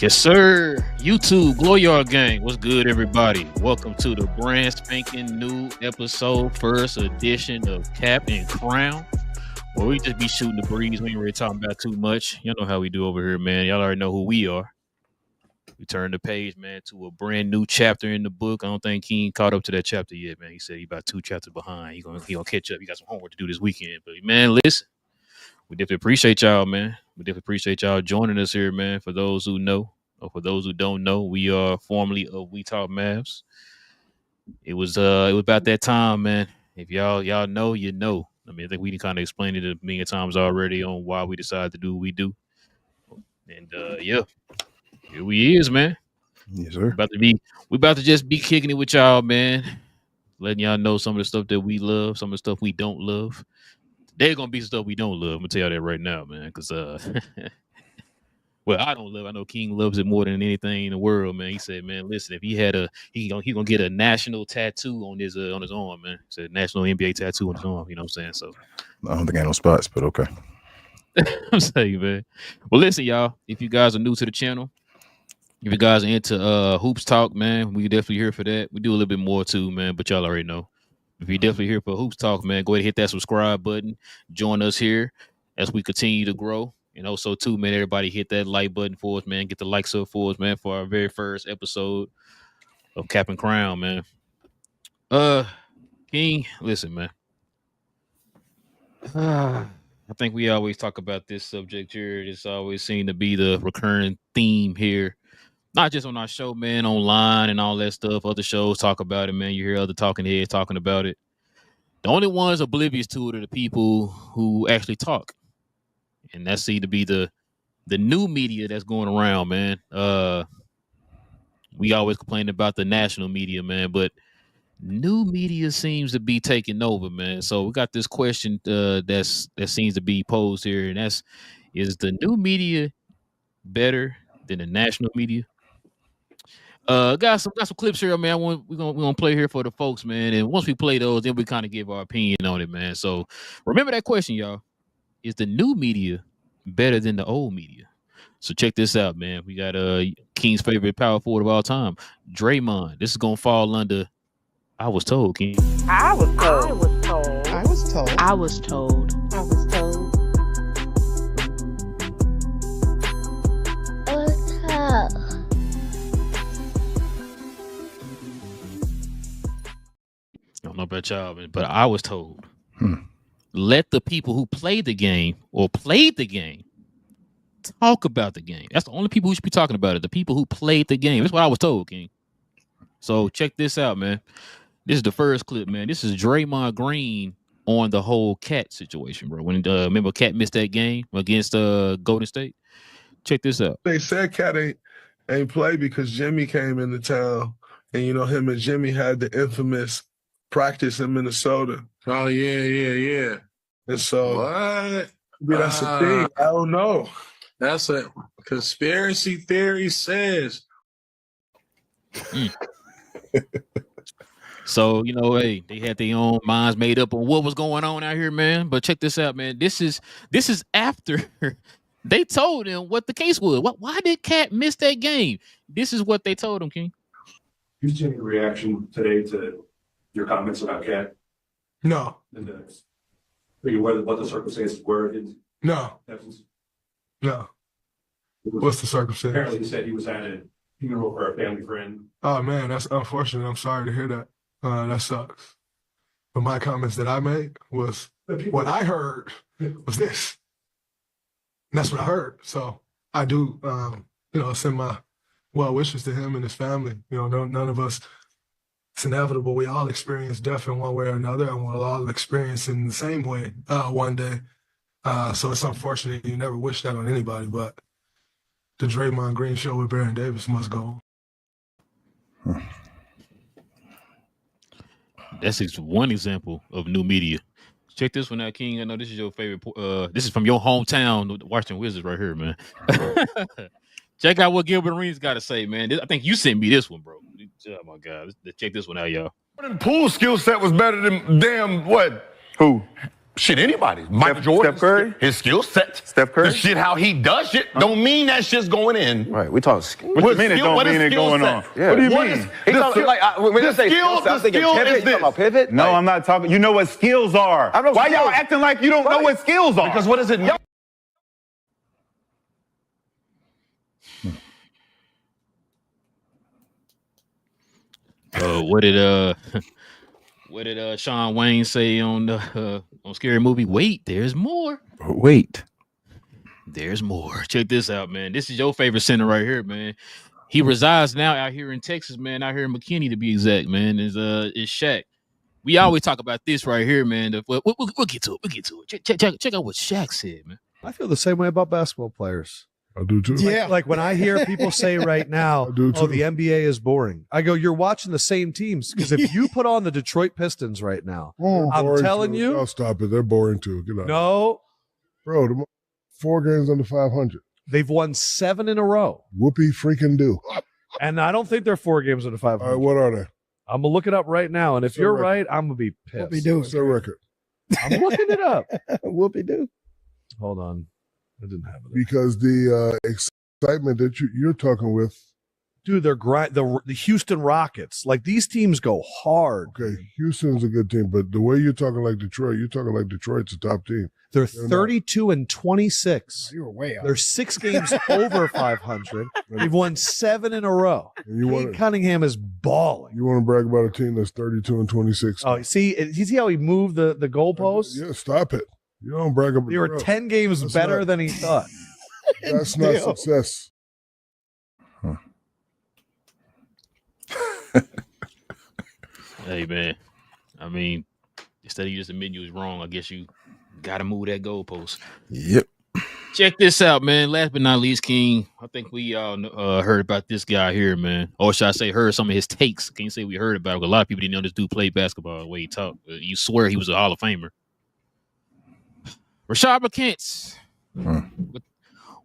Yes, sir. YouTube, Glow Yard Gang. What's good, everybody? Welcome to the brand spanking new episode, first edition of Cap and Crown, where we just be shooting the breeze. We ain't really talking about too much. Y'all know how we do over here, man. Y'all already know who we are. We turn the page, man, to a brand new chapter in the book. I don't think King caught up to that chapter yet, man. He said he about 2 chapters behind. He gonna catch up. He got some homework to do this weekend. But man, listen, we definitely appreciate y'all, man. We definitely appreciate y'all joining us here, man. For those who know, or for those who don't know, we are formerly of We Talk Mavs. It was about that time, man. If y'all know, you know. I mean, I think we kind of explained it a million times already on why we decided to do what we do. And yeah, here we is, man. Yes, sir. We about to just be kicking it with y'all, man. Letting y'all know some of the stuff that we love, some of the stuff we don't love. There's gonna be stuff we don't love. I'm gonna tell you that right now, man. Because well, I don't love. I know King loves it more than anything in the world, man. He said, man, listen, if he had he gonna get a national tattoo on his arm, man. He said national NBA tattoo on his arm. You know what I'm saying? So I don't think I got no spots, but okay. I'm saying, man. Well, listen, y'all. If you guys are new to the channel, if you guys are into hoops talk, man, we definitely here for that. We do a little bit more too, man. But y'all already know. If you're definitely here for hoops talk, man, go ahead and hit that subscribe button. Join us here as we continue to grow. And also, too, man, everybody hit that like button for us, man. Get the likes up for us, man, for our very first episode of Cap and Crown, man. King, listen, man. I think we always talk about this subject here. It's always seemed to be the recurring theme here. Not just on our show, man, online and all that stuff. Other shows talk about it, man. You hear other talking heads talking about it. The only ones oblivious to it are the people who actually talk. And that seems to be the new media that's going around, man. We always complain about the national media, man, but new media seems to be taking over, man. So we got this question that seems to be posed here, and is the new media better than the national media? Got some clips here, man. We're gonna play here for the folks, man. And once we play those, then we kind of give our opinion on it, man. So remember that question, y'all. Is the new media better than the old media? So check this out, man. We got King's favorite power forward of all time, Draymond. This is gonna fall under I was told, King. I was told. I was told. I was told. I was told. I don't know about y'all, man, but I was told. Let the people who play the game or played the game talk about the game. That's the only people who should be talking about it. The people who played the game. That's what I was told, King. So check this out, man. This is the first clip, man. This is Draymond Green on the whole Cat situation, bro. When remember Cat missed that game against Golden State. Check this out. They said Cat ain't play because Jimmy came into town, and him and Jimmy had the infamous practice in Minnesota. Oh yeah. And so What? that's the thing. I don't know. That's a conspiracy theory says. So, hey, they had their own minds made up on what was going on out here, man. But check this out, man. This is after they told him what the case was. Why did Cat miss that game? This is what they told him, King. Who's taking reaction today to your comments about Cat? No. And what the circumstances were? No. Essence? No. What's the circumstance? Apparently, he said he was at a funeral for a family friend. Oh, man, that's unfortunate. I'm sorry to hear that. That sucks. But my comments that I made was what I heard was this. And that's what I heard. So I do, send my well wishes to him and his family. None of us, it's inevitable. We all experience death in one way or another, and we'll all experience it in the same way one day. So it's unfortunate. You never wish that on anybody, but the Draymond Green show with Baron Davis must go on. That's just one example of new media. Check this one out, King. I know this is your favorite. This is from your hometown, the Washington Wizards, right here, man. Check out what Gilbert Arenas got to say, man. I think you sent me this one, bro. Oh my God, check this one out, y'all. Jordan Poole's skill set was better than damn what? Who? Shit, anybody. Michael Jordan. Steph Curry? His skill set. Steph Curry? The shit, how he does shit, don't mean that shit's going in. Right, we talking What you mean it don't mean it going on? Yeah. What do you What mean? is- He the talking skill- like when the I say skill- skill set, I'm the thinking skill pivot. is You talking about this. pivot? No, Like, I'm not talking. You know what skills are. I know Why y'all skills. acting like you don't know what skills are? Because what does it mean? What did Sean Wayne say on Scary Movie? Wait, there's more. Wait. There's more. Check this out, man. This is your favorite center right here, man. He resides now out here in Texas, man. Out here in McKinney, to be exact, man. Is Shaq. We always talk about this right here, man. We'll get to it. We'll get to it. Check out what Shaq said, man. I feel the same way about basketball players. I do too. Like when I hear people say right now, I do oh, too. the NBA is boring. I go, you're watching the same teams. Because if you put on the Detroit Pistons right now, I'm Boring telling too. you. I'll stop it. They're boring too. Get out. No, Bro, 4 games under 500. they've won 7 in a row. Whoopee freaking do. And I don't think they're 4 games under 500. All right, what are they? I'm going to look it up right now. And if What's their you're record? right, I'm going to be pissed. Whoopie do. What's their record? I'm looking it up. Whoopie do. Hold on. I didn't have it. Because the excitement that you're talking with. Dude, they're the Houston Rockets. Like these teams go hard. Okay, Houston's a good team, but the way you're talking like Detroit, you're talking like Detroit's a top team. They're They're 32 and 26. You were way out. They're 6 games over 500. They've won 7 in a row. And you Cade want Cunningham is balling. you want to brag about a team that's 32 and 26. Oh, you see how he moved the goalposts? Yeah, stop it. You don't brag about. They were bro, 10 games That's better not- than he thought. That's not Damn. success. Hey, man. I mean, instead of you just admitting you was wrong, I guess you got to move that goalpost. Yep. Check this out, man. Last but not least, King, I think we all heard about this guy here, man. Or should I say heard some of his takes. Can't say we heard about it. A lot of people didn't know this dude played basketball the way he talked. You swear he was a Hall of Famer. Rashad McCants.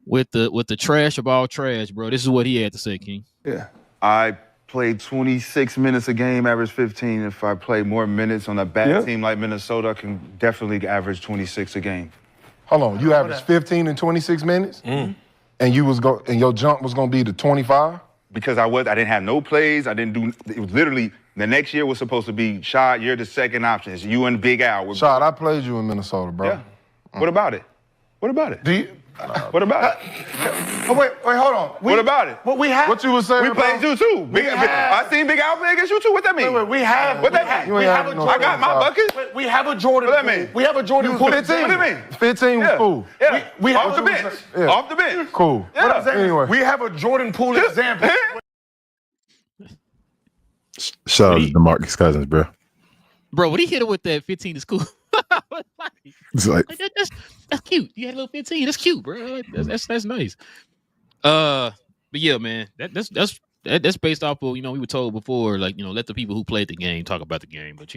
With the trash of all trash, bro. This is what he had to say, King. Yeah. I played 26 minutes a game, average 15. If I play more minutes on a bad team like Minnesota, I can definitely average 26 a game. Hold on, you averaged 15 in 26 minutes, and you was and your jump was gonna be to 25. Because I didn't have no plays. I didn't do. It was literally the next year was supposed to be Shot. You're the second option. It's you and Big Al. Shot, I played you in Minnesota, bro. Yeah. What about it? What about it? Do you? What about it? Oh, wait, hold on. What about it? What we have? What you was saying? We played you too. I seen Big Al play against you too. What that mean? Wait, we have. What that mean? We have a I got my bucket. We have a Jordan. What that mean? We have a Jordan. Poole. 15. What do you mean? 15 was cool. Yeah. We Off have the bench. Yeah. Off the bench. Cool. Yeah. What I'm saying, Anyway. we have a Jordan Poole example. Shout out to DeMarcus Cousins, bro. Bro, when he hit him with that 15 is cool. It's like That's cute. You had a little 15. That's cute, bro. That's nice. But yeah, man, that's based off of, we were told before, like, let the people who played the game talk about the game. But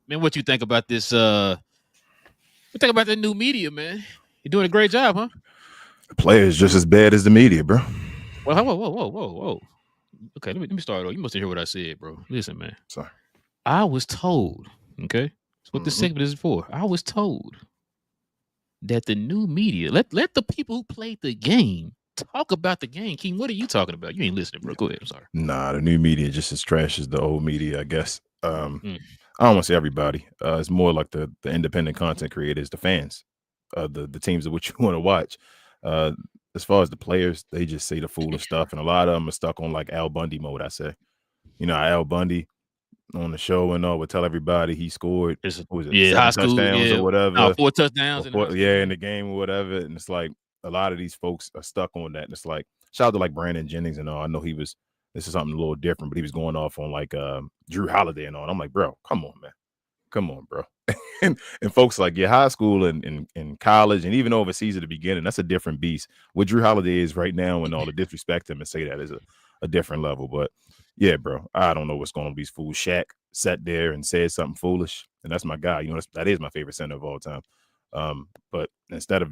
man, what you think about this? What you think about the new media, man? You're doing a great job, huh? the players just as bad as the media, bro. Well, whoa. Okay, let me start off. You must hear what I said, bro. Listen, man. Sorry. I was told, okay, that's what this segment is for. I was told that the new media, let the people who played the game talk about the game. King, what are you talking about? You ain't listening, bro. Go ahead. I'm sorry. Nah, the new media just as trash as the old media, I guess. I don't want to say everybody. It's more like the independent content creators, the fans, the teams of which you want to watch. As far as the players, they just say the foolish stuff, and a lot of them are stuck on like Al Bundy mode. I say, Al Bundy on the show and all would tell everybody he scored. High school, touchdowns or whatever. 4 touchdowns. In the game or whatever. And it's like a lot of these folks are stuck on that. And it's like, shout out to like Brandon Jennings and all. I know this is something a little different, but he was going off on like Drew Holiday and all. And I'm like, bro, come on, man. Come on, bro. and folks like, high school and college and even overseas at the beginning, that's a different beast. What Drew Holiday is right now and all the disrespect him and say that is a different level. But yeah, bro, I don't know what's going on with these fools. Shaq sat there and said something foolish, and that's my guy. That is my favorite center of all time. But instead of,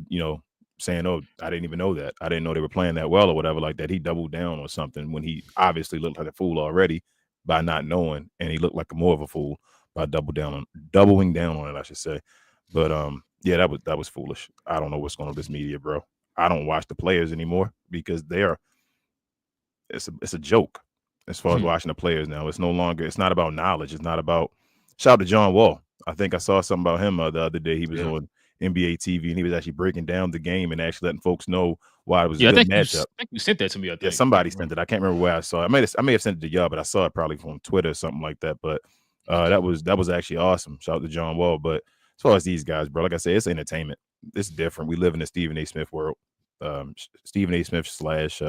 saying, oh, I didn't even know that. I didn't know they were playing that well or whatever like that. He doubled down on something when he obviously looked like a fool already by not knowing, and he looked like more of a fool by doubling down on it, I should say. But yeah, that was foolish. I don't know what's going on with this media, bro. I don't watch the players anymore because it's a joke as far as watching the players now. It's not about knowledge. It's not about. Shout out to John Wall. I think I saw something about him the other day. He was on NBA TV and he was actually breaking down the game and actually letting folks know why it was a good matchup. I think you sent that to me. I think. Yeah, somebody sent it. I can't remember where I saw it. I may have sent it to y'all, but I saw it probably from Twitter or something like that. But that was actually awesome. Shout out to John Wall. But as far as these guys, bro, like I said, it's entertainment. It's different. We live in the Stephen A. Smith world. Stephen A. Smith / what's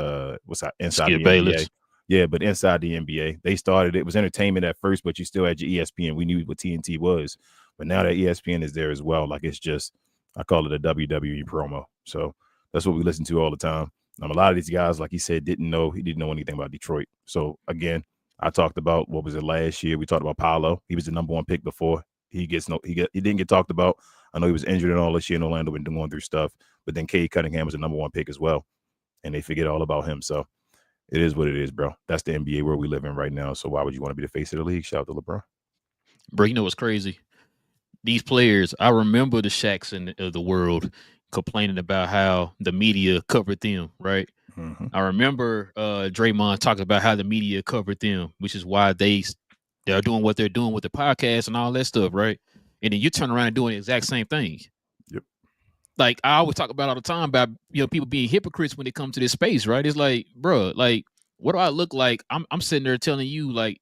that? Inside Skip the Bayless. NBA. Yeah, but inside the NBA, they started it was entertainment at first, but you still had your ESPN. We knew what TNT was, but now that ESPN is there as well, like it's just I call it a WWE promo. So that's what we listen to all the time. A lot of these guys, like he said, he didn't know anything about Detroit. So again, I talked about what was it last year? We talked about Paolo. He was the number one pick before. He didn't get talked about. I know he was injured and all this year in Orlando and going through stuff. But then Cade Cunningham was the number one pick as well, and they forget all about him. So it is what it is, bro. That's the NBA where we live in right now. So why would you want to be the face of the league? Shout out to LeBron. Bro, you know what's crazy? These players, I remember the Shaqs of the world complaining about how the media covered them, right? Mm-hmm. I remember Draymond talking about how the media covered them, which is why they're doing what they're doing with the podcast and all that stuff, right? And then you turn around and doing the exact same thing. Yep. Like I always talk about all the time about people being hypocrites when it comes to this space, right? It's like, bro, like what do I look like? I'm sitting there telling you, like,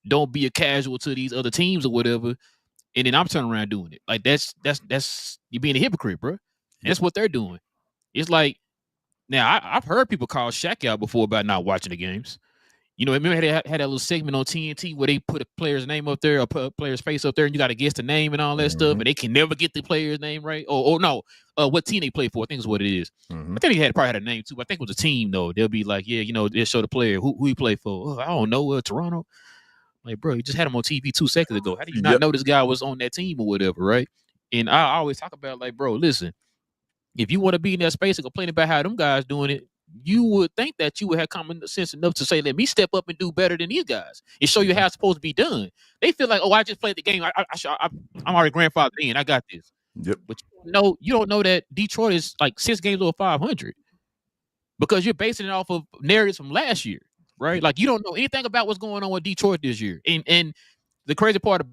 don't be a casual to these other teams or whatever, and then I'm turning around doing it. Like that's you being a hypocrite, bro. That's what they're doing. It's like now I've heard people call Shaq out before about not watching the games. Remember they had that little segment on TNT where they put a player's name up there or put a player's face up there, and you got to guess the name and all that stuff, and they can never get the player's name right. Or no, what team they play for? I think is what it is. I think they probably had a name too. But I think it was a team though. They'll be like, yeah, they'll show the player who he played for. I don't know, Toronto. Like, bro, you just had him on TV 2 seconds ago. How do you not know this guy was on that team or whatever, right? And I always talk about, like, bro, listen, if you want to be in that space and complain about how them guys doing it, you would think that you would have common sense enough to say, let me step up and do better than these guys and show you how it's supposed to be done. They feel like, oh, I just played the game. I'm already grandfathered in. I got this. Yep. But you don't know that Detroit is like 6 games over 500 because you're basing it off of narratives from last year, right? Like you don't know anything about what's going on with Detroit this year. And the crazy part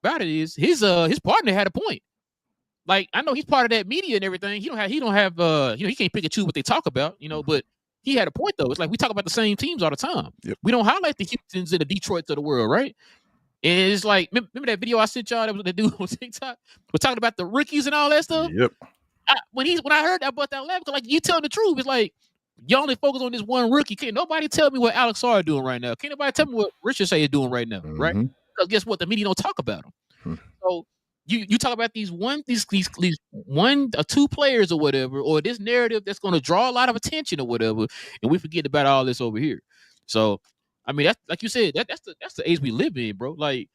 about it is his partner had a point. Like I know he's part of that media and everything. He don't have he can't pick and choose what they talk about, but he had a point though. It's like we talk about the same teams all the time. Yep. We don't highlight the Houstons and the Detroits of the world, right? And it's like remember that video I sent y'all that was the dude on TikTok? We're talking about the rookies and all that stuff. Yep. When I heard that, I bust out laughing. Like you telling the truth. It's like you only focus on this one rookie. Can't nobody tell me what Alex Sarr is doing right now. Can't nobody tell me what Richard Shea is doing right now, right? Because guess what? The media don't talk about him. So you talk about these 1 or 2 players or whatever, or this narrative that's going to draw a lot of attention or whatever, and we forget about all this over here. So, I mean, that's like you said, that's the age we live in, bro. Like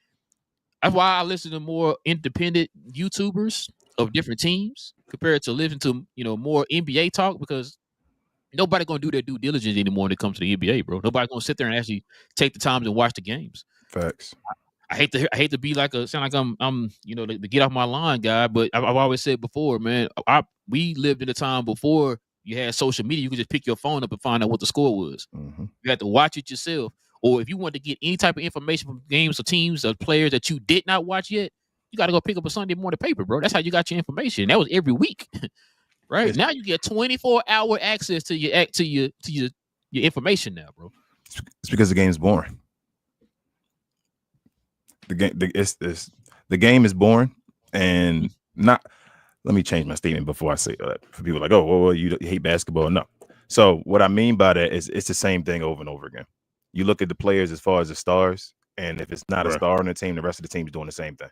that's why I listen to more independent YouTubers of different teams compared to listening to more NBA talk because nobody gonna do their due diligence anymore when it comes to the NBA, bro. Nobody gonna sit there and actually take the time to watch the games. Facts. I hate to be like sound like I'm the get off my line guy, but I've always said before, man, we lived in a time before you had social media. You could just pick your phone up and find out what the score was. You had to watch it yourself, or if you want to get any type of information from games or teams or players that you did not watch yet, you got to go pick up a Sunday morning paper, bro. That's how you got your information. That was every week, right? Now you get 24-hour access to your information now, bro. It's because the game's boring. The game is boring and not. Let me change my statement before I say that. For people like, oh, well, you hate basketball. No. So what I mean by that is it's the same thing over and over again. You look at the players as far as the stars, and if it's not a star on the team, the rest of the team's doing the same thing.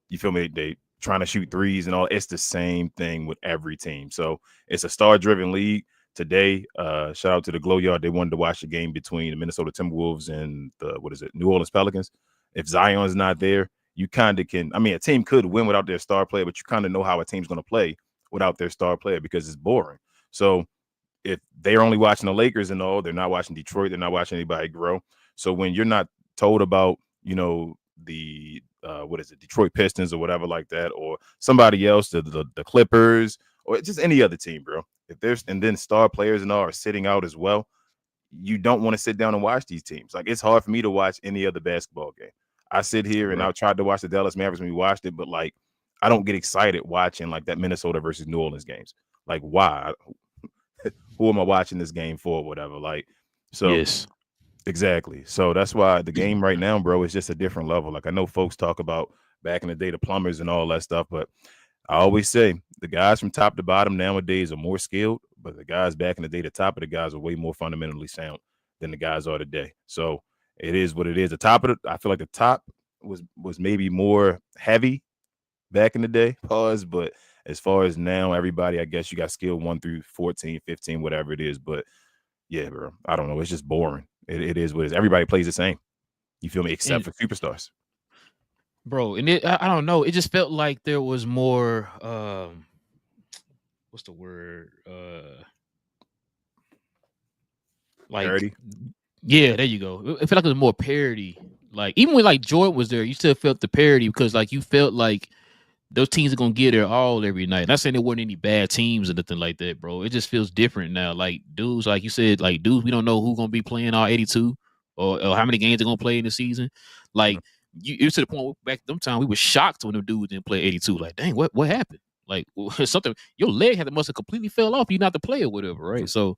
You feel me? They trying to shoot threes and all. It's the same thing with every team. So it's a star-driven league. Today, shout out to the Glow Yard. They wanted to watch the game between the Minnesota Timberwolves and the New Orleans Pelicans. If Zion's not there, you kind of can. I mean, a team could win without their star player, but you kind of know how a team's going to play without their star player because it's boring. So if they're only watching the Lakers and all, they're not watching Detroit, they're not watching anybody grow. So when you're not told about, Detroit Pistons or whatever like that, or somebody else, the Clippers, or just any other team, bro. If there's and then star players and all are sitting out as well, you don't want to sit down and watch these teams. Like, it's hard for me to watch any other basketball game. I sit here and I tried to watch the Dallas Mavericks when we watched it, but like, I don't get excited watching like that Minnesota versus New Orleans games. Like, why? Who am I watching this game for? Whatever. Like, so Yes. exactly. So that's why the game right now, bro, is just a different level. Like, I know folks talk about back in the day, the plumbers and all that stuff, but I always say the guys from top to bottom nowadays are more skilled, but the guys back in the day, the top of the guys are way more fundamentally sound than the guys are today. So it is what it is. I feel like the top was maybe more heavy back in the day, but as far as now, everybody, I guess you got skill 1 through 14, 15, whatever it is. But yeah, bro, I don't know. It's just boring. It is what it is. Everybody plays the same. You feel me? Except for superstars. Bro, and I don't know. It just felt like there was more what's the word? Like Parity? Yeah, there you go. It felt like there was more parity. Like, even when like Jordan was there, you still felt the parity because like you felt like those teams are gonna get their all every night. Not saying there weren't any bad teams or nothing like that, bro. It just feels different now. Like dudes, like you said, like dudes, we don't know who's gonna be playing all 82 or how many games they're gonna play in the season. Like it was to the point back them time we were shocked when the dudes didn't play 82. Like, dang, what happened? Like something, your leg must have completely fell off. You not to play or whatever, right? So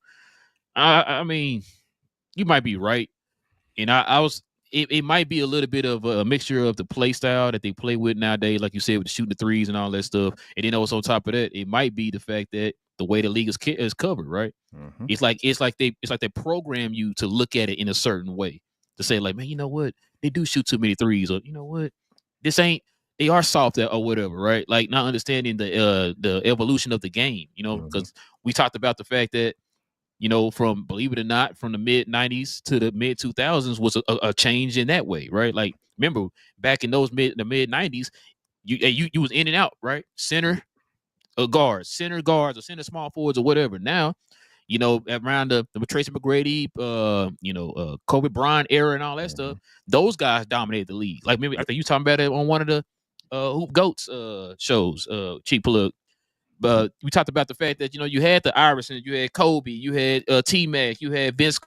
I mean, you might be right, and I was. It might be a little bit of a mixture of the play style that they play with nowadays, like you said, with shooting the threes and all that stuff. And then also on top of that, it might be the fact that the way the league is covered, right? Mm-hmm. It's like they program you to look at it in a certain way, to say like, man, you know what, they do shoot too many threes, or you know what, they are soft or whatever, right? Like not understanding the evolution of the game, you know, because we talked about the fact that, you know, from, believe it or not, from the mid 90s to the mid 2000s was a change in that way, right? Like, remember back in those mid 90s, you was in and out, right? Center guards, or center small forwards or whatever. Now, you know, around the Tracy McGrady, Kobe Bryant era and all that stuff, those guys dominated the league. Like, maybe I think you talking about it on one of the Hoop Goats shows, cheap plug. But we talked about the fact that, you know, you had the Iverson, you had Kobe, you had T-Mac, you had Vince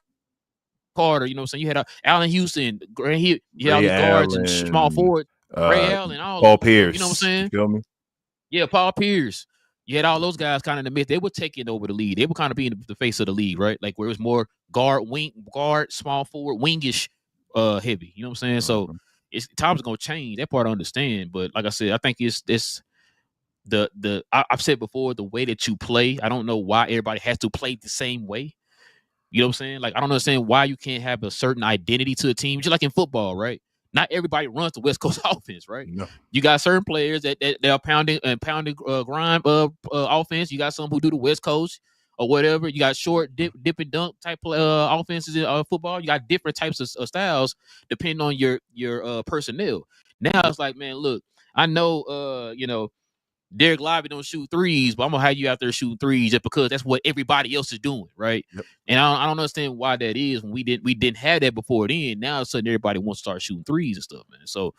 Carter, you know what I'm saying? You had Allen Houston, you had all these guards and small forward, Ray Allen, all Paul Pierce. You know what I'm saying? You feel me? Yeah, Paul Pierce. You had all those guys kind of in the mid. They were taking over the league. They were kind of being the face of the league, right? Like where it was more guard, small forward, wingish, heavy. You know what I'm saying? So it's times are gonna change. That part I understand, but like I said, I think it's I've said before, the way that you play, I don't know why everybody has to play the same way. You know what I'm saying? Like, I don't understand why you can't have a certain identity to a team, just like in football, right? Not everybody runs the West Coast offense, right? No. You got certain players that are pounding grind offense. You got some who do the West Coast or whatever. You got short dip and dunk type offenses in football. You got different types of styles depending on your personnel. Now it's like, man, look, I know Derek Lively don't shoot threes, but I'm gonna have you out there shooting threes just because that's what everybody else is doing, right? Yep. And I don't understand why that is when we didn't have that before then. Now all of a sudden everybody wants to start shooting threes and stuff, man. So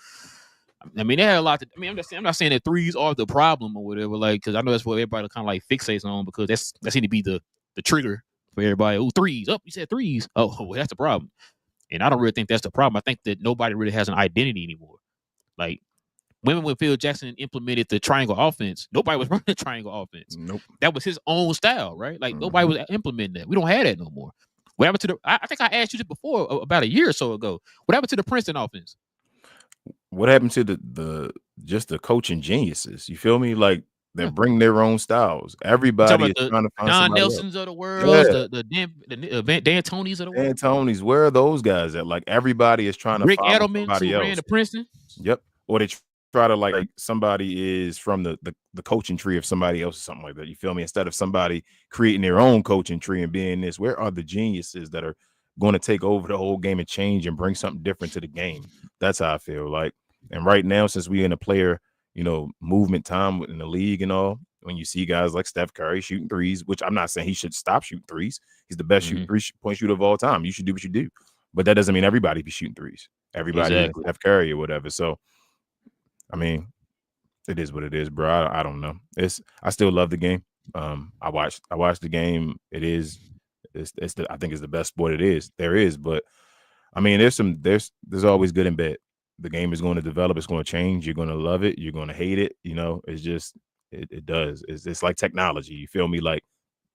I mean, they had a lot to. I mean, I'm not saying that threes are the problem or whatever, like, because I know that's what everybody kind of like fixates on, because that seems to be the trigger for everybody. Oh, threes! Oh, you said threes. Oh, well, that's the problem. And I don't really think that's the problem. I think that nobody really has an identity anymore. Like, when Phil Jackson implemented the triangle offense, nobody was running the triangle offense. Nope. That was his own style, right? Like, nobody was implementing that. We don't have that no more. What happened to I think I asked you this before, about a year or so ago. What happened to the Princeton offense? What happened to the coaching geniuses? You feel me? Like, they bring their own styles. Everybody is trying to find Don somebody Nelsons else. of the world, Yeah. the Dan Tonys of the world. Dan Tonys, where are those guys at? Like, everybody is trying to Rick follow Edelman, somebody who else. ran to Princeton. Yep. Or they try to like somebody is from the coaching tree of somebody else or something like that. You feel me? Instead of somebody creating their own coaching tree and being this, where are the geniuses that are going to take over the whole game and change and bring something different to the game? That's how I feel. Like, and right now, since we're in a player, movement time in the league and all, when you see guys like Steph Curry shooting threes, which I'm not saying he should stop shooting threes. He's the best three-point shooter of all time. You should do what you do. But that doesn't mean everybody be shooting threes. everybody Exactly. Steph Curry or whatever. So, I mean, it is what it is, bro. I don't know. I still love the game. I watched the game. It's I think it's the best sport there is. But I mean, there's always good and bad. The game is going to develop. It's going to change. You're going to love it. You're going to hate it. You know, it's just it does. It's like technology. You feel me? Like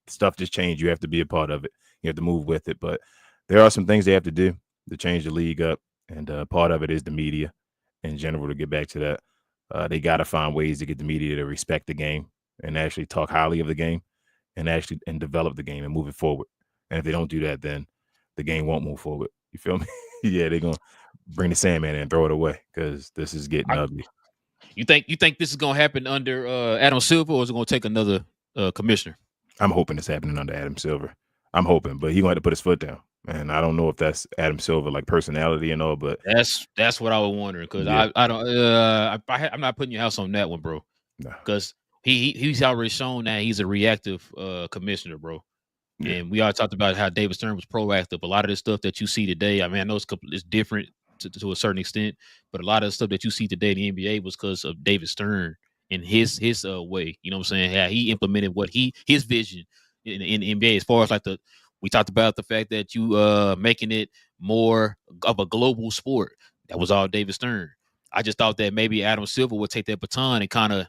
stuff just changed. You have to be a part of it. You have to move with it. But there are some things they have to do to change the league up, and part of it is the media in general. To get back to that, they got to find ways to get the media to respect the game and actually talk highly of the game, and develop the game and move it forward. And if they don't do that, then the game won't move forward. You feel me? Yeah, they're gonna bring the Sandman in and throw it away because this is getting ugly. You think this is gonna happen under Adam Silver, or is it gonna take another commissioner? I'm hoping it's happening under Adam Silver. I'm hoping, but he's gonna have to put his foot down. And I don't know if that's Adam Silver like personality and all, but that's what I was wondering, because Yeah. I don't I'm not putting your house on that one, bro. No. Because he's already shown that he's a reactive commissioner, bro. Yeah. And we all talked about how David Stern was proactive. A lot of the stuff that you see today, I mean, I know it's different to a certain extent, but a lot of the stuff that you see today in the NBA was because of David Stern and his way. You know what I'm saying? How he implemented his vision in the NBA, as far as like we talked about the fact that you making it more of a global sport. That was all David Stern. I just thought that maybe Adam Silver would take that baton and kind of,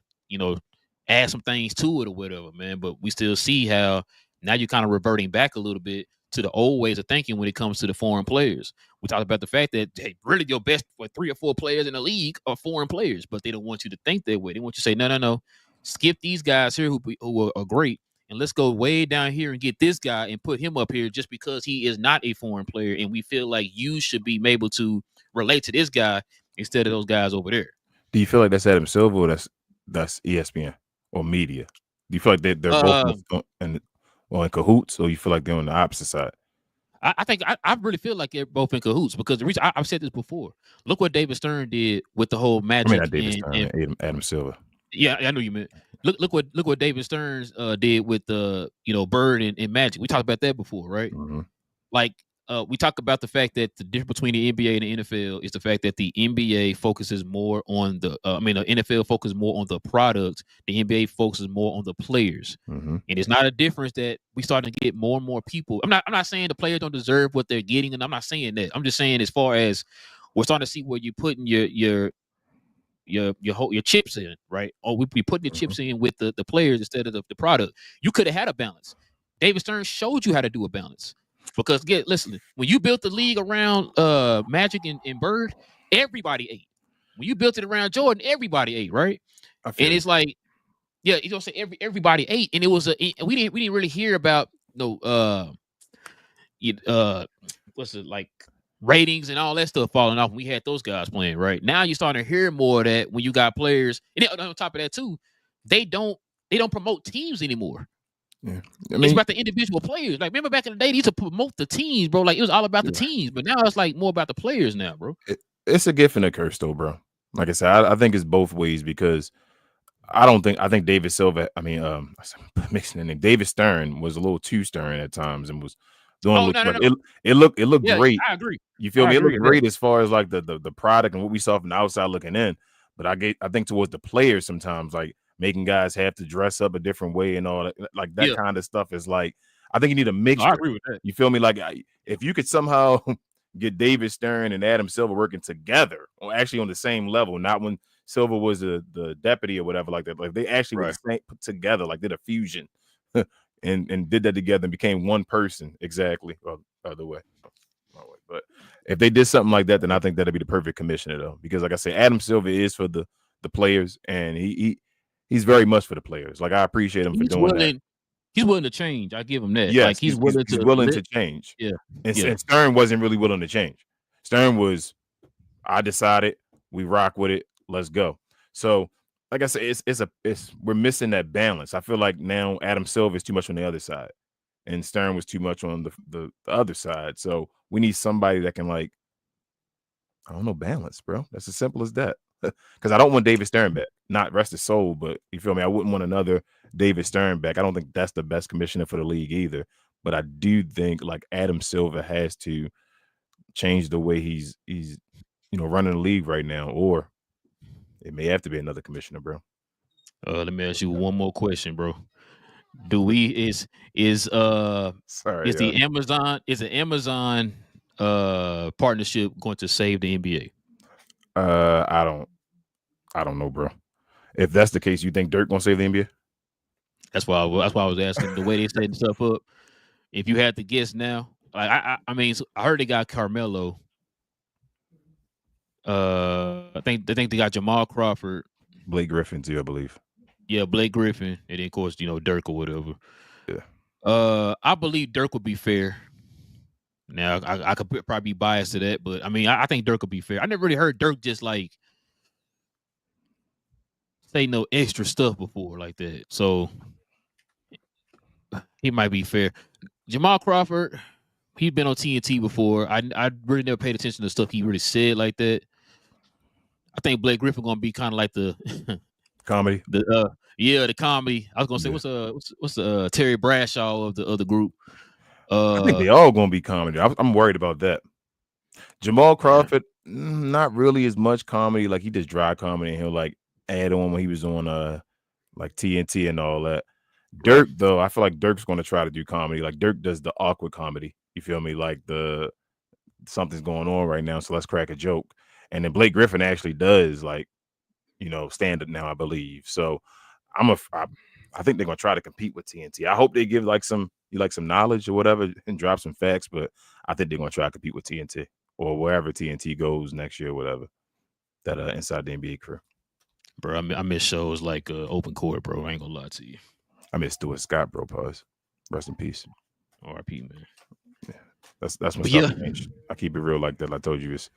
add some things to it or whatever, man. But we still see how now you're kind of reverting back a little bit to the old ways of thinking when it comes to the foreign players. We talked about the fact that, hey, really your best 3 or 4 players in the league are foreign players, but they don't want you to think that way. They want you to say, no, skip these guys here who are great, and let's go way down here and get this guy and put him up here just because he is not a foreign player, and we feel like you should be able to relate to this guy instead of those guys over there. Do you feel like that's Adam Silver or that's ESPN or media? Do you feel like they're both in cahoots, or you feel like they're on the opposite side? I think I really feel like they're both in cahoots, because the reason I've said this before. Look what David Stern did with the whole Magic. I mean, not David Stern, Adam Silver. Yeah, I know you meant. Look what David Stern did with the Bird and Magic. We talked about that before, right? Mm-hmm. Like we talk about the fact that the difference between the NBA and the NFL is the fact that the NBA focuses more on the NFL focuses more on the product. The NBA focuses more on the players. Mm-hmm. And it's not a difference that we starting to get more and more people. I'm not saying the players don't deserve what they're getting, and I'm not saying that. I'm just saying, as far as we're starting to see where you're putting your chips in, right? Or we be putting the chips in with the players instead of the product. You could have had a balance. David Stern showed you how to do a balance. Because listen, when you built the league around Magic and Bird, everybody ate. When you built it around Jordan, everybody ate, right? And it's like, yeah, you don't say everybody ate, and it was we didn't really hear about what's it like, ratings and all that stuff falling off when we had those guys playing, right? Now you're starting to hear more of that when you got players, and on top of that too, they don't promote teams anymore. Yeah, it's about the individual players. Like, remember back in the day, they used to promote the teams, bro. Like, it was all about the teams, but now it's like more about the players now, bro. It's a gift and a curse, though, bro. Like I said, I think it's both ways, because I think David Silver. I mean, mixing the name. David Stern was a little too stern at times and was doing. It looked great. I agree. You feel me? It looked great as far as like the product and what we saw from the outside looking in. But I think towards the players sometimes, like, making guys have to dress up a different way and all that, like that kind of stuff is like, I think you need a mixture. I agree with that. You feel me? Like, if you could somehow get David Stern and Adam Silver working together, or actually on the same level, not when Silver was the deputy or whatever like that. Like, they actually were put together, like did a fusion and did that together and became one person. Exactly. Well, other way. But if they did something like that, then I think that'd be the perfect commissioner, though, because like I said, Adam Silver is for the players, and he's very much for the players. Like, I appreciate him for doing that. He's willing to change. I give him that. Yes, like, he's willing to change. Yeah. And Stern wasn't really willing to change. Stern was, I decided, we rock with it, let's go. So, like I said, we're missing that balance. I feel like now Adam Silver is too much on the other side, and Stern was too much on the other side. So we need somebody that can, like, I don't know, balance, bro. That's as simple as that. Because I don't want David Stern back. Not rest his soul, but you feel me? I wouldn't want another David Stern back. I don't think that's the best commissioner for the league either. But I do think, like, Adam Silver has to change the way he's running the league right now, or it may have to be another commissioner, bro. Let me ask you one more question, bro. Is Sorry, the Amazon partnership going to save the NBA? I don't know, bro. If that's the case, you think Dirk gonna save the NBA? That's why I was asking the way they setting stuff up. If you had to guess now, like I mean, I heard they got Carmelo. I think they got Jamal Crawford, Blake Griffin too, I believe. Yeah, Blake Griffin, and then of course Dirk or whatever. Yeah. I believe Dirk would be fair. Now I could probably be biased to that, but I mean I think Dirk would be fair. I never really heard Dirk just like say no extra stuff before like that, so he might be fair. Jamal Crawford, he's been on TNT before. I really never paid attention to stuff he really said like that. I think Blake Griffin gonna be kind of like the comedy. The comedy. I was gonna say what's the Terry Bradshaw of the other group. I think they all gonna be comedy. I'm worried about that. Jamal Crawford, not really as much comedy. Like he just dry comedy, and he'll like add on when he was on like TNT and all that. Dirk, though, I feel like Dirk's going to try to do comedy. Like Dirk does the awkward comedy. You feel me? Like the something's going on right now, so let's crack a joke. And then Blake Griffin actually does like, stand up now, I believe. So I think they're going to try to compete with TNT. I hope they give like some knowledge or whatever and drop some facts, but I think they're going to try to compete with TNT or wherever TNT goes next year, or whatever. That Inside the NBA crew. Bro, I miss shows like Open Court, bro. I ain't gonna lie to you. I miss Stuart Scott, bro. Pause. Rest in peace. R.I.P. man. Yeah, that's my stuff. I keep it real like that. Like I told you, it's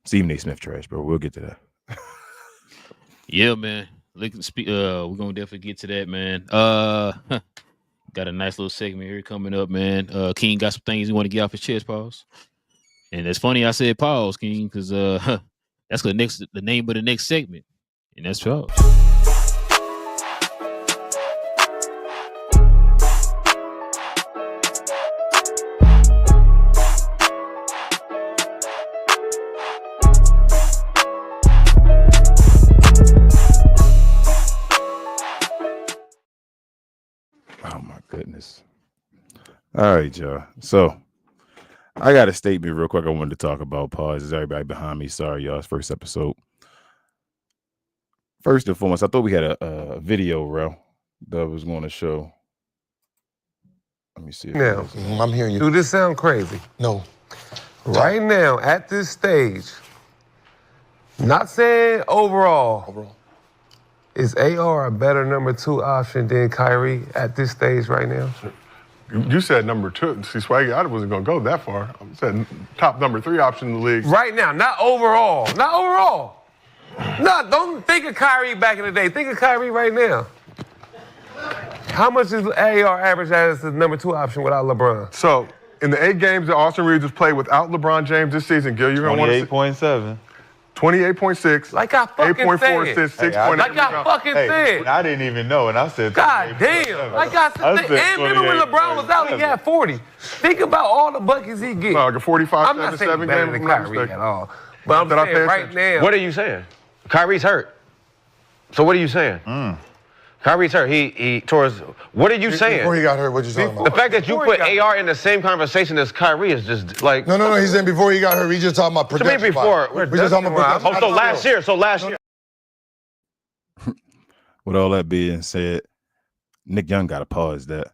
Stephen A. Smith trash, bro. We'll get to that. Yeah, man. We're gonna definitely get to that, man. Got a nice little segment here coming up, man. King got some things you want to get off his chest, pause. And it's funny I said pause, King, because that's the name of the next segment, and that's pause. Oh my goodness. All right, y'all. So I got a statement real quick I wanted to talk about. Pause. Is everybody behind me? Sorry, y'all. It's first episode. First and foremost, I thought we had a video, Rel, that was going to show. Let me see. Now, I'm hearing you. Do this sound crazy? No. Right now, at this stage, not saying overall. Is AR a better number 2 option than Kyrie at this stage right now? You said number 2. See, Swaggy, I wasn't going to go that far. I said top number 3 option in the league. Right now, not overall. Not overall. No, don't think of Kyrie back in the day. Think of Kyrie right now. How much is AR average as the number 2 option without LeBron? So, in the 8 games that Austin Reeves has played without LeBron James this season, Gil, you're going to want to 28.7. 28.6. Like I fucking 8.4 said. assists, 6.8. Like I fucking said. I didn't even know, and I said, God damn. Like I said, and remember when LeBron was out, he had 40. Think about all the buckets he get. Like a 45, I'm not saying 7 better game than Kyrie at all. But I'm saying right now. What are you saying? Kyrie's hurt. So what are you saying? Kyrie's hurt. He tore his. What are you saying? Before he got hurt, what you talking about? The fact that you put AR in the same conversation as Kyrie is just like. No. He's saying before he got hurt. We just talking about production. Maybe before. We just talking about production. So last year. With all that being said, Nick Young got to pause that.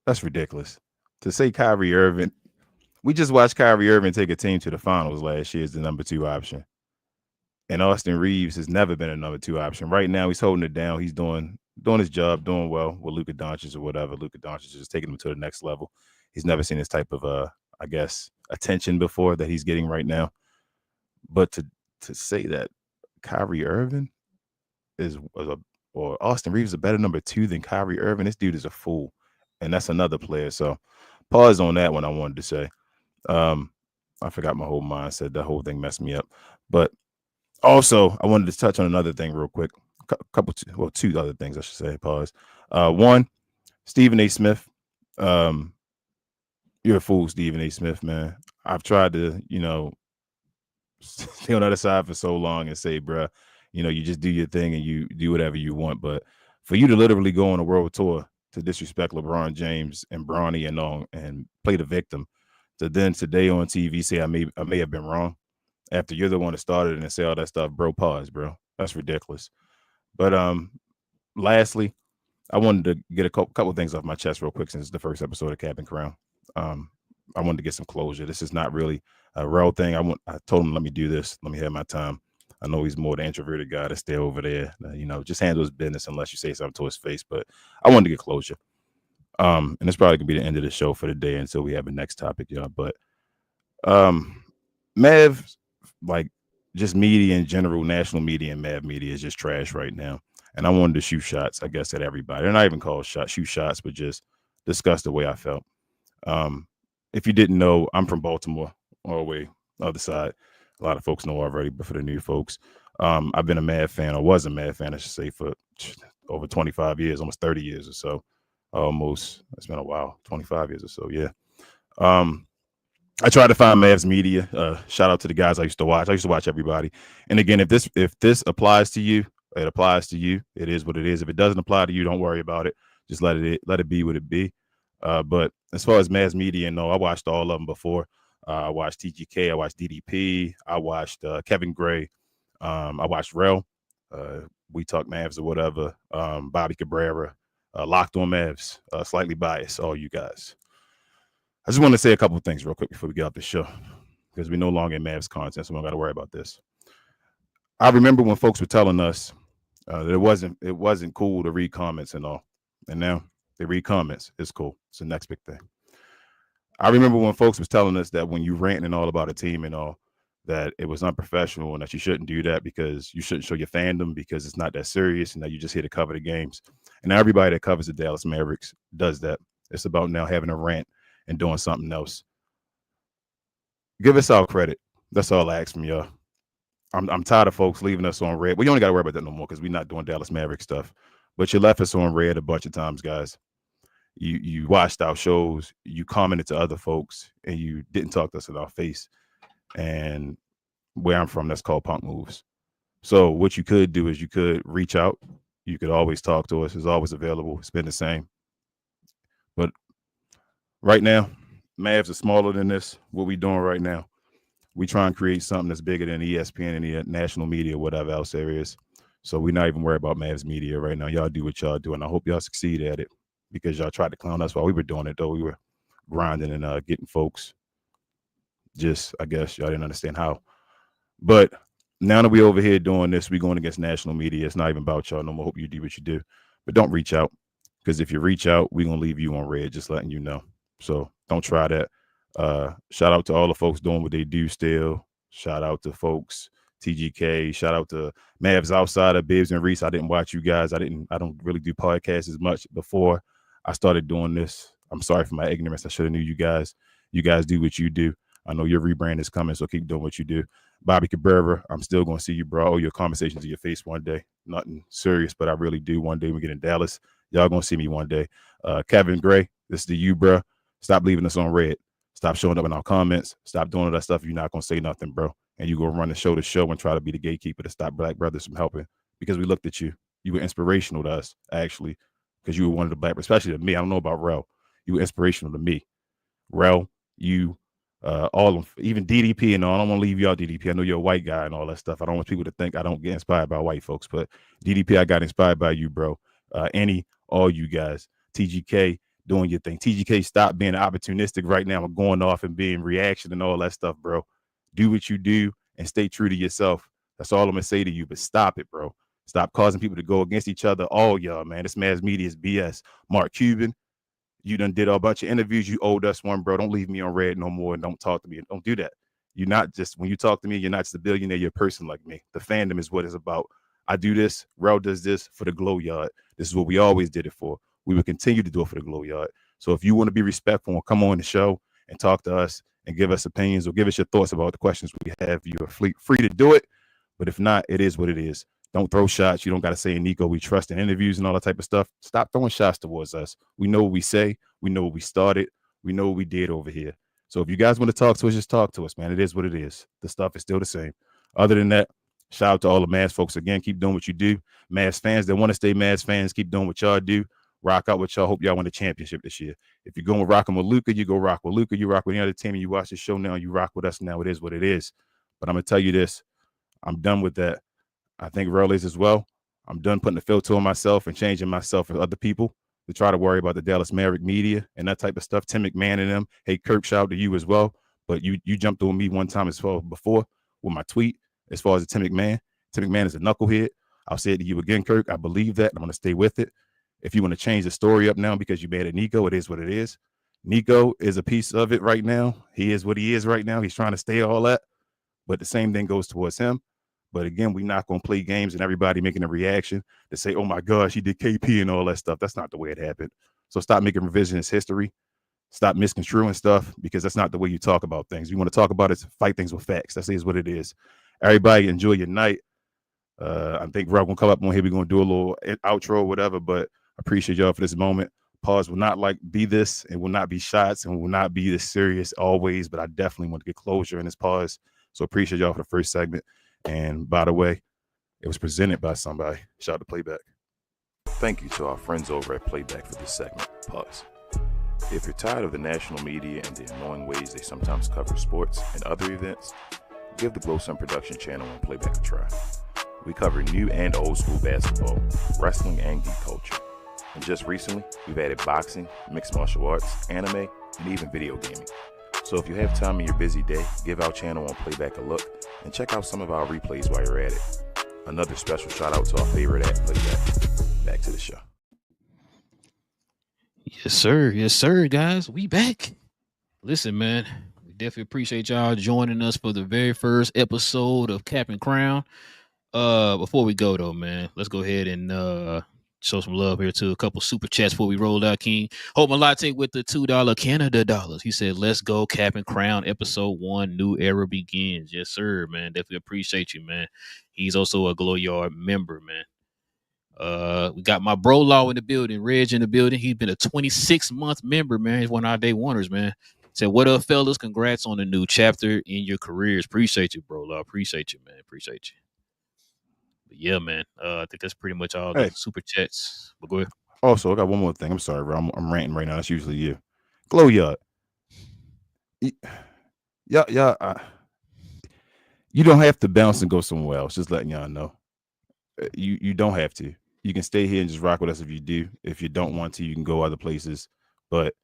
That's ridiculous. To say Kyrie Irving, we just watched Kyrie Irving take a team to the finals last year as the number 2 option. And Austin Reeves has never been a number 2 option. Right now, he's holding it down. He's doing his job, doing well with Luka Doncic or whatever. Luka Doncic is taking him to the next level. He's never seen this type of, I guess, attention before that he's getting right now. But to say that Kyrie Irving or Austin Reeves is a better number 2 than Kyrie Irving, this dude is a fool. And that's another player. So pause on that one, I wanted to say. I forgot my whole mindset. That whole thing messed me up. But also, I wanted to touch on another thing real quick. Two other things, I should say. Pause. One, Stephen A. Smith. You're a fool, Stephen A. Smith, man. I've tried to, stay on the other side for so long and say, bruh, you just do your thing and you do whatever you want. But for you to literally go on a world tour to disrespect LeBron James and Bronny and all and play the victim, to then today on TV say I may have been wrong after you're the one that started it and say all that stuff, bro, pause, bro. That's ridiculous. But lastly, I wanted to get a couple things off my chest real quick since it's the first episode of Cap and Crown. I wanted to get some closure. This is not really a real thing. I told him, let me do this. Let me have my time. I know he's more the introverted guy to stay over there. Just handle his business unless you say something to his face. But I wanted to get closure. And it's probably gonna be the end of the show for the day until we have a next topic, y'all. But Mav, like just media in general, national media and Mav media is just trash right now. And I wanted to shoot shots, I guess, at everybody. They're not even called shoot shots, but just discuss the way I felt. If you didn't know, I'm from Baltimore, all the way other side. A lot of folks know already, but for the new folks, I've been a Mad fan, or was a Mad fan, I should say, for over 25 years, almost 30 years or so. Almost, it's been a while, 25 years or so, yeah. I tried to find Mavs media. Shout out to the guys I used to watch. I used to watch everybody. And again, if this applies to you, it applies to you. It is what it is. If it doesn't apply to you, don't worry about it. Just let it be what it be. But as far as Mavs media, no, I watched all of them before. I watched TGK. I watched DDP. I watched Kevin Gray. I watched Relle. We Talk Mavs or whatever. Bobby Cabrera. Locked on Mavs. Slightly biased. All you guys. I just want to say a couple of things real quick before we get off the show, because we're no longer in Mavs content, so we don't got to worry about this. I remember when folks were telling us that it wasn't cool to read comments and all, and now they read comments. It's cool. It's the next big thing. I remember when folks was telling us that when you ranting all about a team and all, that it was unprofessional and that you shouldn't do that because you shouldn't show your fandom because it's not that serious and that you just here to cover the games. And now everybody that covers the Dallas Mavericks does that. It's about now having a rant and doing something else. Give us all credit. That's all I ask from y'all. I'm tired of folks leaving us on red. We only got to worry about that no more because we're not doing Dallas Maverick stuff. But you left us on red a bunch of times, guys. You watched our shows, you commented to other folks, and you didn't talk to us in our face. And where I'm from, that's called punk moves. So what you could do is you could reach out. You could always talk to us. It's always available. It's been the same. But right now, Mavs are smaller than this. What we doing right now, we try and create something that's bigger than ESPN and the national media, whatever else there is. So we're not even worried about Mavs media right now. Y'all do what y'all do, and I hope y'all succeed at it because y'all tried to clown us while we were doing it, though. We were grinding and getting folks. Just, I guess, y'all didn't understand how. But now that we over here doing this, we're going against national media. It's not even about y'all no more. Hope you do what you do. But don't reach out, because if you reach out, we're going to leave you on red, just letting you know. So don't try that. Shout out to all the folks doing what they do still. Shout out to folks, TGK. Shout out to Mavs outside of Bibbs and Reese. I didn't watch you guys. I don't really do podcasts as much before I started doing this. I'm sorry for my ignorance. I should have knew you guys. You guys do what you do. I know your rebrand is coming, so keep doing what you do. Bobby Cabrera, I'm still going to see you, bro. I owe you a conversation to your face one day. Nothing serious, but I really do. One day we get in Dallas. Y'all going to see me one day. Kevin Gray, this is to you, bro. Stop leaving us on red. Stop showing up in our comments. Stop doing all that stuff. You're not going to say nothing, bro. And you go run the show and try to be the gatekeeper to stop black brothers from helping because we looked at you. You were inspirational to us, actually, because you were one of the black, especially to me. I don't know about Relle. You were inspirational to me. Relle, you, all of them, even DDP and all. I don't want to leave you out, DDP. I know you're a white guy and all that stuff. I don't want people to think I don't get inspired by white folks, but DDP, I got inspired by you, bro. Annie, all you guys. TGK, doing your thing. TGK, stop being opportunistic right now and going off and being reaction and all that stuff, bro. Do what you do and stay true to yourself. That's all I'm going to say to you, but stop it, bro. Stop causing people to go against each other. All y'all, man. This mass media is BS. Mark Cuban, you done did a bunch of interviews. You owed us one, bro. Don't leave me on red no more and don't talk to me. Don't do that. You're not just, when you talk to me, you're not just a billionaire. You're a person like me. The fandom is what it's about. I do this. Relle does this for the Glow Yard. This is what we always did it for. We will continue to do it for the Glow Yard. So if you want to be respectful and come on the show and talk to us and give us opinions or give us your thoughts about the questions we have, you are free to do it. But if not, it is what it is. Don't throw shots. You don't got to say, Nico, we trust in interviews and all that type of stuff. Stop throwing shots towards us. We know what we say. We know what we started. We know what we did over here. So if you guys want to talk to us, just talk to us, man. It is what it is. The stuff is still the same. Other than that, shout out to all the Mavs folks again. Keep doing what you do. Mavs fans that want to stay Mavs fans, keep doing what y'all do. Rock out with y'all. Hope y'all win the championship this year. If you're going rocking with Luka, you go rock with Luka. You rock with any other team and you watch the show now, you rock with us now. It is what it is. But I'm going to tell you this. I'm done with that. I think Relle is as well. I'm done putting the filter on myself and changing myself for other people to try to worry about the Dallas Maverick media and that type of stuff. Tim McMahon and them. Hey, Kirk, shout out to you as well. But you jumped on me one time as far before with my tweet as far as the Tim McMahon. Tim McMahon is a knucklehead. I'll say it to you again, Kirk. I believe that. I'm going to stay with it. If you want to change the story up now because you mad at Nico, it is what it is. Nico is a piece of it right now. He is what he is right now. He's trying to stay all that. But the same thing goes towards him. But again, we're not going to play games and everybody making a reaction to say, oh, my gosh, he did KP and all that stuff. That's not the way it happened. So stop making revisionist history. Stop misconstruing stuff because that's not the way you talk about things. You want to talk about it, fight things with facts. That is what it is. Everybody enjoy your night. I think we're going to come up on here. We're going to do a little outro or whatever, but I appreciate y'all for this moment. Pause will not be this and will not be shots and will not be this serious always, but I definitely want to get closure in this pause. So appreciate y'all for the first segment. And by the way, it was presented by somebody. Shout out to Playback. Thank you to our friends over at Playback for this segment. Pause. If you're tired of the national media and the annoying ways they sometimes cover sports and other events, give the Glow Sun Production channel on Playback a try. We cover new and old school basketball, wrestling, and geek culture. And just recently, we've added boxing, mixed martial arts, anime, and even video gaming. So if you have time in your busy day, give our channel on Playback a look and check out some of our replays while you're at it. Another special shout out to our favorite at Playback. Back to the show. Yes, sir. Yes, sir, guys. We back. Listen, man, we definitely appreciate y'all joining us for the very first episode of Cap and Crown. Before we go, though, man, let's go ahead and show some love here to a couple super chats before we roll out, King. Hope Malate with the $2 Canada dollars. He said, let's go, Cap and Crown, episode 1, new era begins. Yes, sir, man. Definitely appreciate you, man. He's also a Glow Yard member, man. We got my bro Law in the building, Reg in the building. He's been a 26-month member, man. He's one of our day oneers, man. Said, what up, fellas? Congrats on a new chapter in your careers. Appreciate you, bro Law. Appreciate you, man. Appreciate you. But yeah, man. I think that's pretty much all the super chats. But go ahead. Also, I got one more thing. I'm sorry, bro. I'm ranting right now. That's usually you. Glow Yard. Yeah. You don't have to bounce and go somewhere else. Just letting y'all know. You don't have to. You can stay here and just rock with us if you do. If you don't want to, you can go other places. But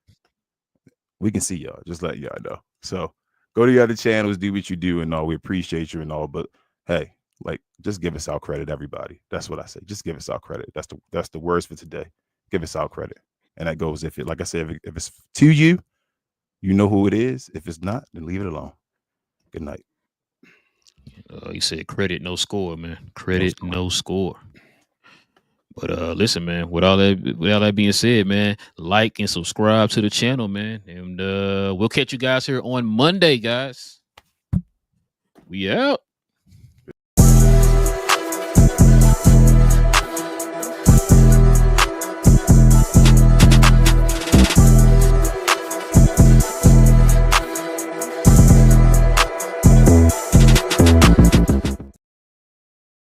we can see y'all. Just letting y'all know. So go to your other channels, do what you do and all. We appreciate you and all. But hey, just give us our credit, everybody. That's what I say. Just give us our credit. That's the words for today. Give us our credit. And that goes if it's to you, you know who it is. If it's not, then leave it alone. Good night. You said credit, no score, man. Credit, no score. But listen, man, with all that being said, man, like and subscribe to the channel, man. And we'll catch you guys here on Monday, guys. We out.